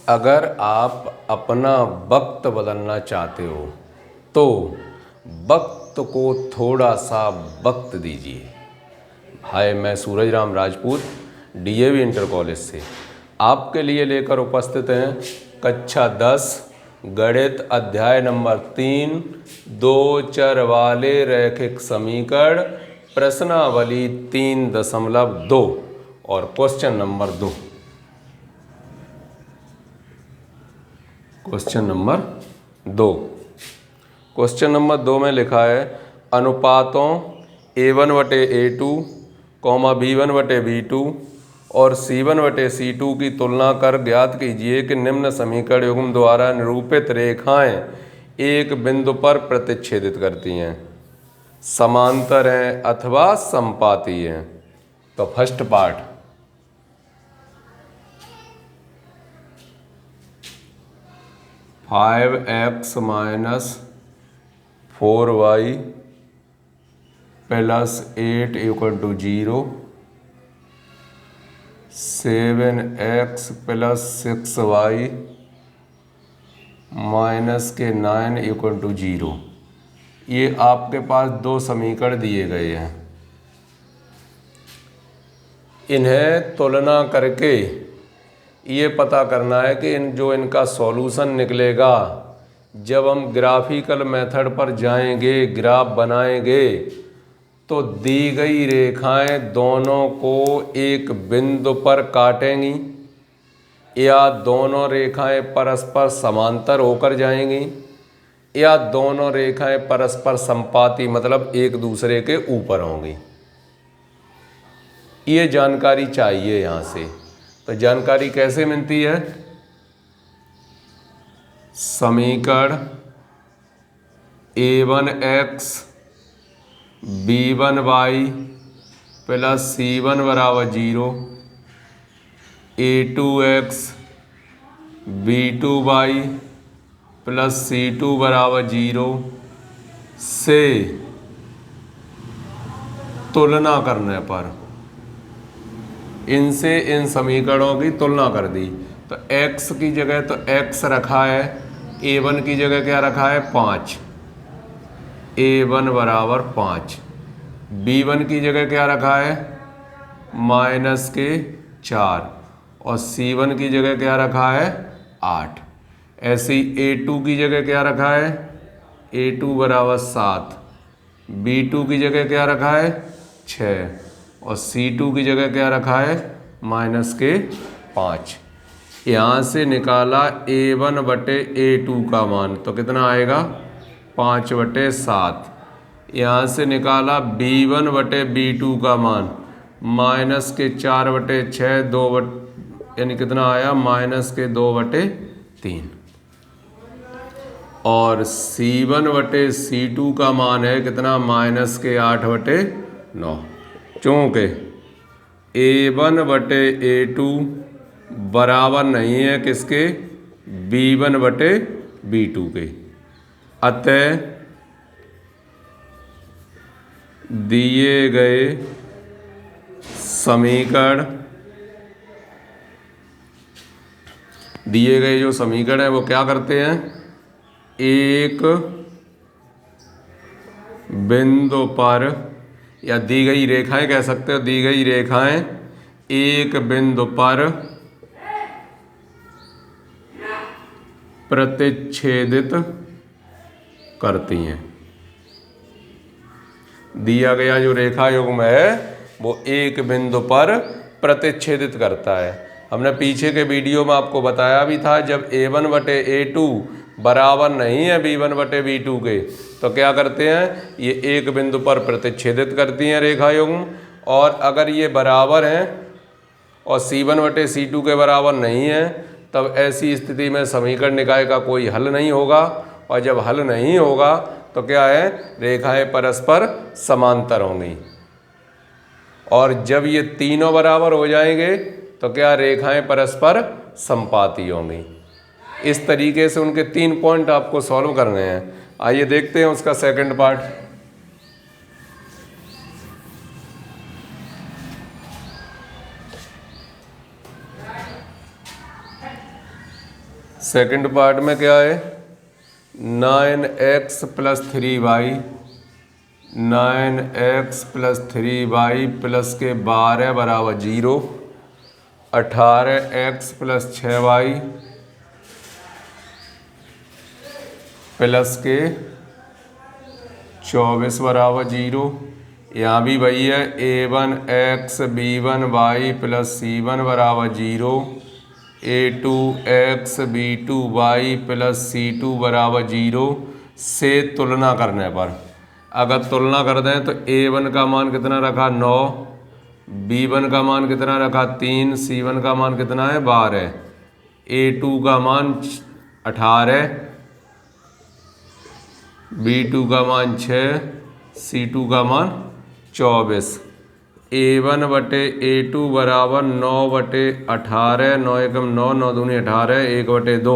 अगर आप अपना वक्त बदलना चाहते हो तो वक्त को थोड़ा सा वक्त दीजिए। हाय, मैं Suraj Ram Rajput DAV inter college से आपके लिए लेकर उपस्थित हैं कक्षा 10 गणित अध्याय नंबर 3 दो चर वाले रैखिक समीकरण प्रश्नावली 3.2 और क्वेश्चन नंबर 2। क्वेश्चन नंबर 2 में लिखा है अनुपातों A1/A2, B1/B2 और C1/C2 की तुलना कर ज्ञात कीजिए कि निम्न समीकरण युग्म द्वारा निरूपित रेखाएं एक बिंदु पर प्रतिच्छेदित करती हैं, समांतर हैं अथवा समपाती हैं। तो first part, five x minus 4y plus 8 equal to 0, 7x plus 6y minus के 9 इक्वल टू 0। ये आपके पास दो समीकरण दिए गए हैं। इन्हें तुलना करके ये पता करना है कि इनका सॉल्यूशन निकलेगा। जब हम ग्राफिकल मेथड पर जाएंगे, ग्राफ बनाएंगे, तो दी गई रेखाएं दोनों को एक बिंदु पर काटेंगी या दोनों रेखाएं परस्पर समांतर होकर जाएंगी या दोनों रेखाएं परस्पर समपाती मतलब एक दूसरे के ऊपर होंगी। ये जानकारी चाहिए यहाँ से। तो जानकारी कैसे मिलती है? समीकरण A1x B1y प्लस C1 बराबर 0, A2x B2y प्लस C2 बराबर 0 से तुलना करने पर इनसे इन समीकरणों की तुलना कर दी। तो x की जगह तो x रखा है, A1 की जगह क्या रखा है 5, A1 बराबर 5, B1 की जगह क्या रखा है माइनस के 4 और C1 की जगह क्या रखा है 8। ऐसे ही A2 की जगह क्या रखा है A2 बराबर 7, B2 की जगह क्या रखा है 6 और C2 की जगह क्या रखा है माइनस के 5। यहाँ से निकाला A1/A2 का मान, तो कितना आएगा 5/7। यहाँ से निकाला B1/B2 का मान माइनस के 4/6 यानी कितना आया माइनस के 2/3। और C1/C2 का मान है कितना माइनस के 8/9। चूँकि A1/A2 बराबर नहीं है किसके B1/B2 के, अतः दिए गए जो समीकरण है वो क्या करते हैं, एक बिंदु पर या दी गई रेखाएं कह सकते हो, दी गई रेखाएं एक बिंदु पर प्रतिच्छेदित करती हैं। दिया गया जो रेखा युग्म है वो एक बिंदु पर प्रतिच्छेदित करता है। हमने पीछे के वीडियो में आपको बताया भी था, जब A1/A2 बराबर नहीं है B1/B2 के तो क्या करते हैं, ये एक बिंदु पर प्रतिच्छेदित करती हैं रेखा युग्म। और अगर ये बराबर हैं और C1/C2 के बराबर नहीं है तब ऐसी स्थिति में समीकरण निकाय का कोई हल नहीं होगा। और जब हल नहीं होगा तो क्या है, रेखाएं परस्पर समांतर होंगी। और जब ये तीनों बराबर हो जाएंगे तो क्या रेखाएं परस्पर समपाती होंगी। इस तरीके से उनके 3 पॉइंट आपको सॉल्व करने हैं। आइए देखते हैं उसका सेकंड पार्ट। सेकंड पार्ट में क्या है, 9x plus 3y, 9x plus 3y plus के 12 बराबर 0, 18x प्लस 6y प्लस के 24 बराबर 0। यहाँ भी वही है, a1x b1y प्लस c1 बराबर 0, a2x b2y प्लस c2 बराबर 0 से तुलना करने पर, अगर तुलना कर दें तो a1 का मान कितना रखा 9, b1 का मान कितना रखा 3, c1 का मान कितना है 12, a2 का मान 18, b2 का मान 6, c2 का मान 24। a1 बटे a2 बराबर 9 बटे 18, 9 एकम 9, 9 दूनी 18, 1 बटे 2।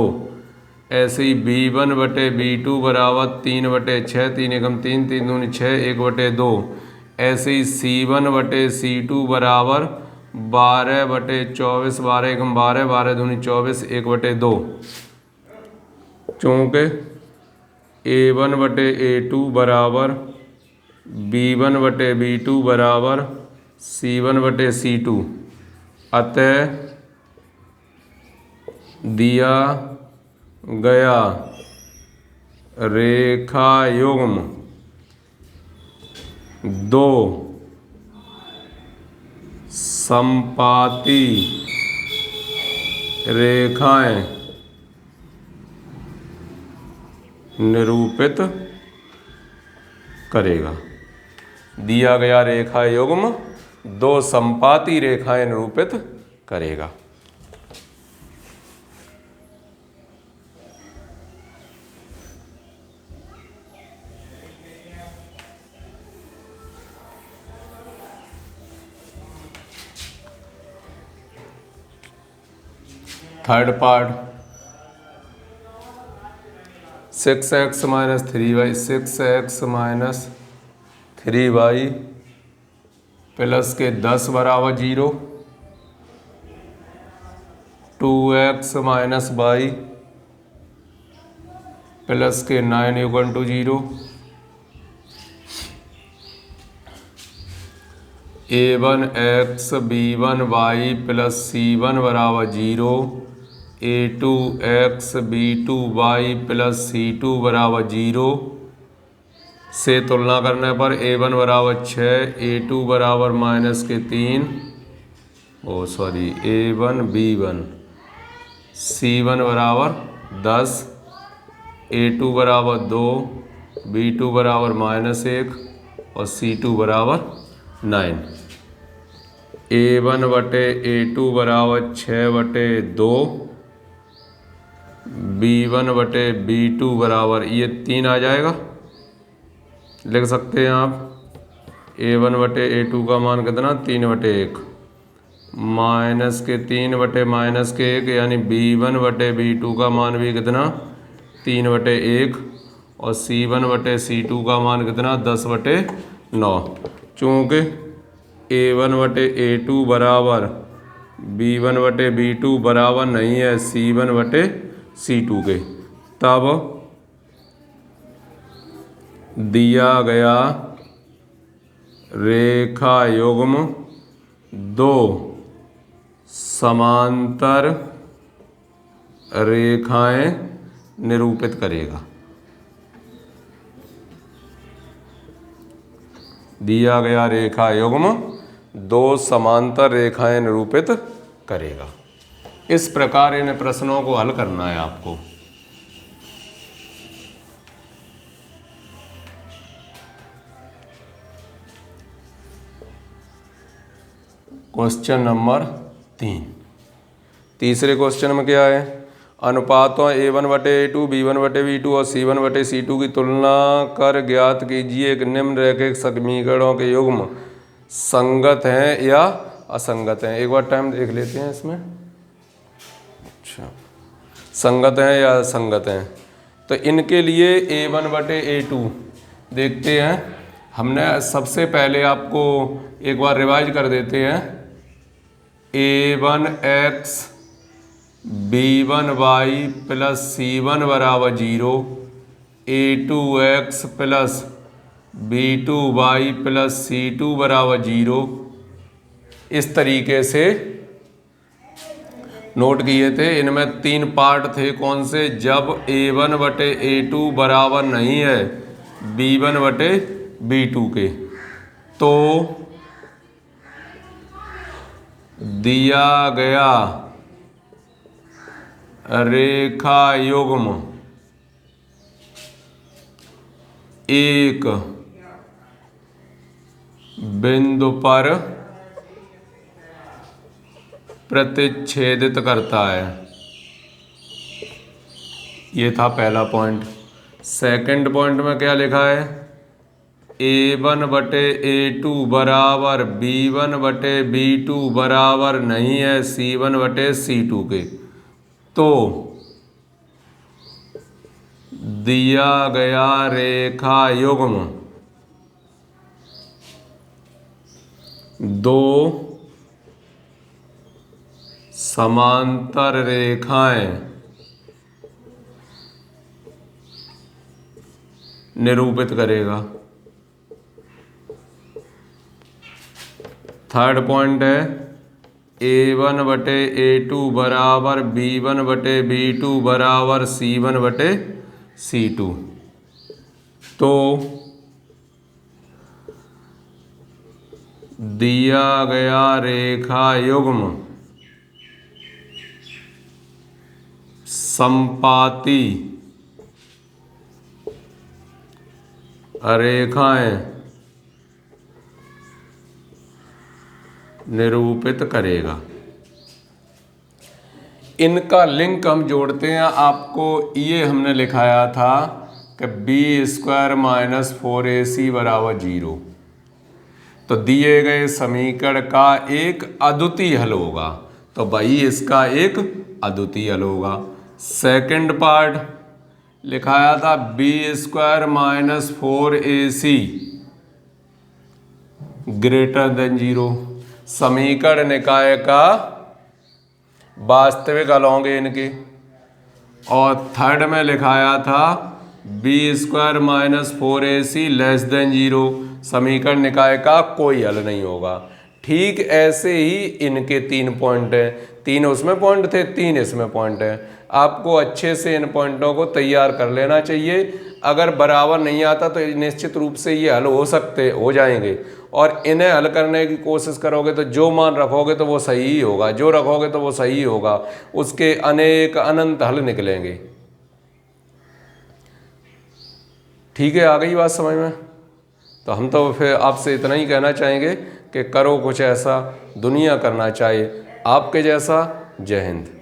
ऐसे ही b1 बटे b2 बराबर 3 बटे 6, 3 एकम 3, 3 दूनी 6, 1 बटे 2। ऐसे ही c1 बटे c2 बराबर 12 बटे 24, 12 एकम 12, 12 दूनी 24, 1 बटे 2। चूँकि a1 बटे a2 बराबर b1 बटे b2 बराबर c1 बटे c2, अतः दिया गया रेखा युग्म दो समपाती रेखाएं निरूपित करेगा। दिया गया रेखा युग्म दो समपाती रेखाएं निरूपित करेगा। Third part, 6x minus 3y, 6x minus 3y plus के 10 बराबर 0, 2x माइनस y प्लस के 9 equal to 0, a1x b1y plus c1 बराबर 0, a2x b2y प्लस c2 बराबर 0 से तुलना करने पर a1 बराबर 6, a2 बराबर माइनस के 3, a1 b1, c1 बराबर 10, a2 बराबर 2, b2 बराबर माइनस 1 और c2 बराबर 9। a1 बटे a2 बराबर 6 बटे 2, b1 बटे b2 बराबर ये 3 आ जाएगा, लिख सकते हैं आप। a1 बटे a2 का मान कितना 3 बटे 1, माइनस के 3 बटे माइनस के 1, यानी b1 बटे b2 का मान भी कितना 3 बटे 1 और c1 बटे c2 का मान कितना 10 बटे 9। चूँकि a1 बटे a2 बराबर b1 बटे b2 बराबर नहीं है c1 बटे c2 के, तब दिया गया रेखा युग्म दो समांतर रेखाएं निरूपित करेगा। दिया गया रेखा युग्म दो समांतर रेखाएं निरूपित करेगा। इस प्रकार इन प्रश्नों को हल करना है आपको। क्वेश्चन नंबर 3, तीसरे क्वेश्चन में क्या है, अनुपातों a1 बटे a2, b1 बटे b2 और c1 बटे c2 की तुलना कर ज्ञात कीजिए कि निम्नलिखित समीकरणों के युग्म संगत हैं या असंगत हैं। एक बार टाइम देख लेते हैं इसमें। अच्छा, संगत हैं या असंगत हैं, तो इनके लिए a1 बटे a2 देखते हैं। हमने सबसे पहले आपको एक बार रिवाइज कर देते हैं। a1x b1y प्लस c1 बराबर 0, a2x plus b2y plus c2 बराबर 0, इस तरीके से नोट किए थे। इनमें 3 पार्ट थे कौन से, जब a1 बटे a2 बराबर नहीं है b1 बटे b2 के, तो दिया गया रेखा युग्म एक बिंदु पर प्रतिच्छेदित करता है। ये था पहला पॉइंट। सेकंड पॉइंट में क्या लिखा है, a1 बटे a2 बराबर b1 बटे b2 बराबर नहीं है c1 बटे c2 के, तो दिया गया रेखा युग्म दो समांतर रेखाएं निरूपित करेगा। थर्ड पॉइंट है a1 बटे a2 बराबर b1 बटे b2 बराबर c1 बटे c2, तो दिया गया रेखा युग्म समपाती रेखाएं निरूपित करेगा। इनका लिंक हम जोड़ते हैं। आपको ये हमने लिखाया था कि b² माइनस 4ac बराबर 0, तो दिए गए समीकरण का एक अद्वितीय हल होगा, तो भाई इसका एक अद्वितीय हल होगा। सेकंड पार्ट लिखाया था b² minus 4ac greater than 0, समीकरण निकाय का वास्तविक हल होंगे इनके। और थर्ड में लिखाया था b² minus 4ac less than 0, समीकरण निकाय का कोई हल नहीं होगा। ठीक ऐसे ही इनके 3 पॉइंट हैं, 3 उसमें पॉइंट थे, 3 इसमें पॉइंट हैं। आपको अच्छे से इन पॉइंटों को तैयार कर लेना चाहिए। अगर बराबर नहीं आता तो निश्चित रूप से ये हल हो जाएंगे, और इन्हें हल करने की कोशिश करोगे तो जो मान रखोगे तो वो सही ही होगा, जो रखोगे तो वो सही होगा, उसके अनेक अनंत हल निकलेंगे। ठीक है, आ गई बात समझ में? तो हम तो फिर आपसे इतना ही कहना चाहेंगे कि करो कुछ ऐसा दुनिया करना चाहिए आपके जैसा। जय हिंद।